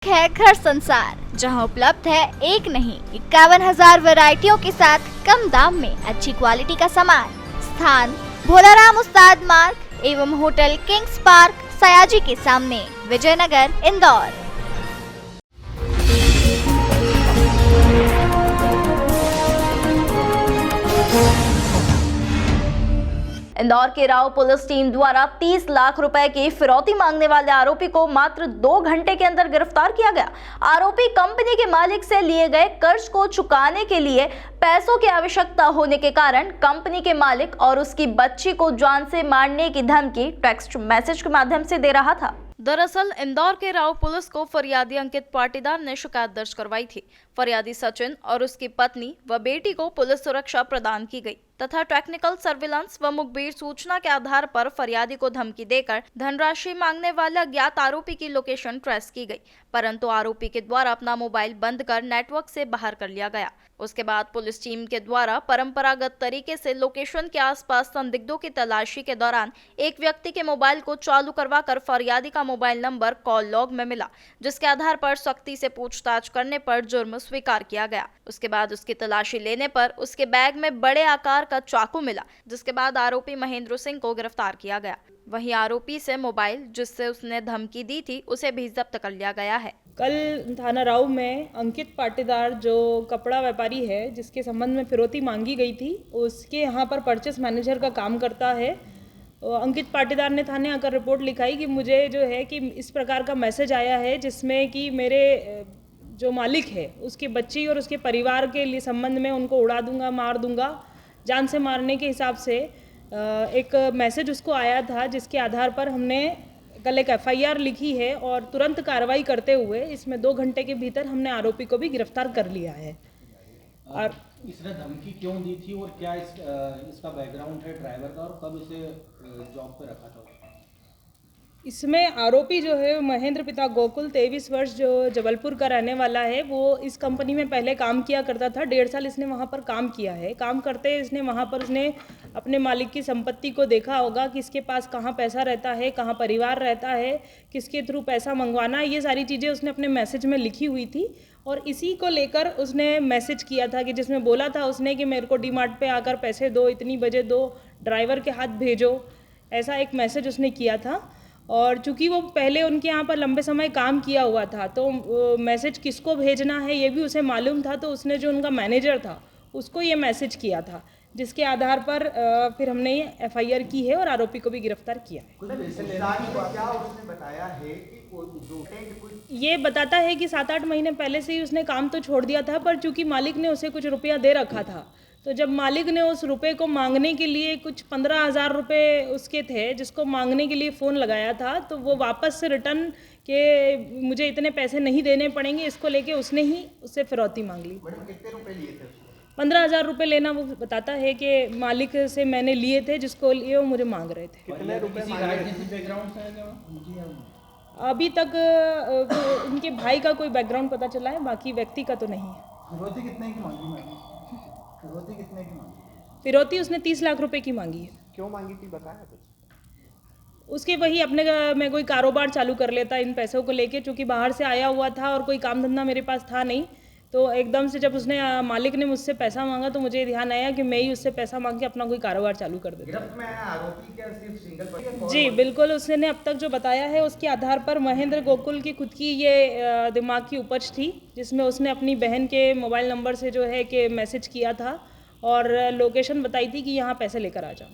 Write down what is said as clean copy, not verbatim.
है घर संसार, जहां उपलब्ध है एक नहीं 51,000 वैरायटियों के साथ कम दाम में अच्छी क्वालिटी का सामान। स्थान भोलाराम उस्ताद मार्ग एवं होटल किंग्स पार्क सयाजी के सामने, विजयनगर, इंदौर। इंदौर के राव पुलिस टीम द्वारा 30 लाख रुपए की फिरौती मांगने वाले आरोपी को मात्र 2 घंटे के अंदर गिरफ्तार किया गया। आरोपी कंपनी के मालिक से लिए गए कर्ज को चुकाने के लिए पैसों की आवश्यकता होने के कारण कंपनी के मालिक और उसकी बच्ची को जान से मारने की धमकी टेक्स्ट मैसेज के माध्यम से दे रहा था। दरअसल इंदौर के राव पुलिस को फरियादी अंकित पाटीदार ने शिकायत दर्ज करवाई थी। फरियादी सचिन और उसकी पत्नी व बेटी को पुलिस सुरक्षा प्रदान की गई तथा टेक्निकल सर्विलांस व मुखबिर सूचना के आधार पर फरियादी को धमकी देकर धनराशि मांगने वाले अज्ञात आरोपी की लोकेशन ट्रेस की गई, परंतु आरोपी के द्वारा अपना मोबाइल बंद कर नेटवर्क से बाहर कर लिया गया। उसके बाद पुलिस टीम के द्वारा परंपरागत तरीके से लोकेशन के आसपास संदिग्धों की तलाशी के दौरान एक व्यक्ति के मोबाइल को चालू करवाकर फरियादी का मोबाइल नंबर कॉल लॉग में मिला, जिसके आधार पर सख्ती से पूछताछ करने पर जुर्म स्वीकार किया गया। उसके बाद उसकी तलाशी लेने पर उसके बैग में बड़े आकार का चाकू मिला, जिसके बाद आरोपी महेंद्र सिंह को गिरफ्तार किया गया। वहीं आरोपी से मोबाइल जिससे उसने धमकी दी थी उसे भी जब्त कर लिया गया है। कल थाना राव में अंकित पाटीदार जो कपड़ा व्यापारी है, जिसके संबंध में फिरौती मांगी गई थी, उसके यहाँ पर परचेस मैनेजर का काम करता है। अंकित पाटीदार ने थाने आकर रिपोर्ट लिखाई कि मुझे जो है कि इस प्रकार का मैसेज आया है जिसमें कि मेरे जो मालिक है उसकी बच्ची और उसके परिवार के लिए संबंध में उनको उड़ा दूंगा, मार दूंगा, जान से मारने के हिसाब से एक मैसेज उसको आया था, जिसके आधार पर हमने कल एक FIR लिखी है और तुरंत कार्रवाई करते हुए इसमें 2 घंटे के भीतर हमने आरोपी को भी गिरफ्तार कर लिया है। और इसने धमकी क्यों दी थी और क्या इसका बैकग्राउंड है ड्राइवर का, और कब इसे जॉब पे रखा था? इसमें आरोपी जो है महेंद्र पिता गोकुल 23 वर्ष जो जबलपुर का रहने वाला है, वो इस कंपनी में पहले काम किया करता था। 1.5 साल इसने वहाँ पर काम किया है। काम करते इसने वहाँ पर उसने अपने मालिक की संपत्ति को देखा होगा, किसके पास कहाँ पैसा रहता है, कहाँ परिवार रहता है, किसके थ्रू पैसा मंगवाना, ये सारी चीज़ें उसने अपने मैसेज में लिखी हुई थी। और इसी को लेकर उसने मैसेज किया था कि जिसमें बोला था उसने कि मेरे को डीमार्ट पे आकर पैसे दो, इतनी बजे दो, ड्राइवर के हाथ भेजो, ऐसा एक मैसेज उसने किया था। और चूंकि वो पहले उनके यहाँ पर लंबे समय काम किया हुआ था, तो मैसेज किसको भेजना है ये भी उसे मालूम था, तो उसने जो उनका मैनेजर था उसको ये मैसेज किया था, जिसके आधार पर फिर हमने ये FIR की है और आरोपी को भी गिरफ्तार किया है। क्या उसने बताया है कि ये बताता है कि 7-8 महीने पहले से ही उसने काम तो छोड़ दिया था, पर चूंकि मालिक ने उसे कुछ रुपया दे रखा था, तो जब मालिक ने उस रुपए को मांगने के लिए कुछ 15,000 रुपये उसके थे, जिसको मांगने के लिए फ़ोन लगाया था, तो वो वापस से रिटर्न के मुझे इतने पैसे नहीं देने पड़ेंगे, इसको लेके उसने ही उससे फिरौती मांग ली। मैडम कितने रुपए लिए थे? 15,000 रुपये लेना वो बताता है कि मालिक से मैंने लिए थे, जिसको लिए वो मुझे मांग रहे थे। कितने रुपए बैकग्राउंड से है क्या? अभी तक उनके भाई का कोई बैकग्राउंड पता चला है, बाकी व्यक्ति का तो नहीं है। फिरौती कितने की मांगी मैडम? फिरौती कितने की मांगी? फिरौती उसने 30 लाख रुपए की मांगी है। क्यों मांगी थी, बताया कुछ? उसके वही अपने में कोई कारोबार चालू कर लेता इन पैसों को लेके, चूँकि बाहर से आया हुआ था और कोई काम धंधा मेरे पास था नहीं, तो एकदम से जब उसने मालिक ने मुझसे पैसा मांगा तो मुझे ध्यान आया कि मैं ही उससे पैसा मांग के अपना कोई कारोबार चालू कर देता। गिरफ्त में आया आरोपी क्या सिर्फ सिंगल? जी बिल्कुल, उसने अब तक जो बताया है उसके आधार पर महेंद्र गोकुल की खुद की ये दिमाग की उपज थी, जिसमें उसने अपनी बहन के मोबाइल नंबर से जो है कि मैसेज किया था और लोकेशन बताई थी कि यहाँ पैसे लेकर आ जाओ।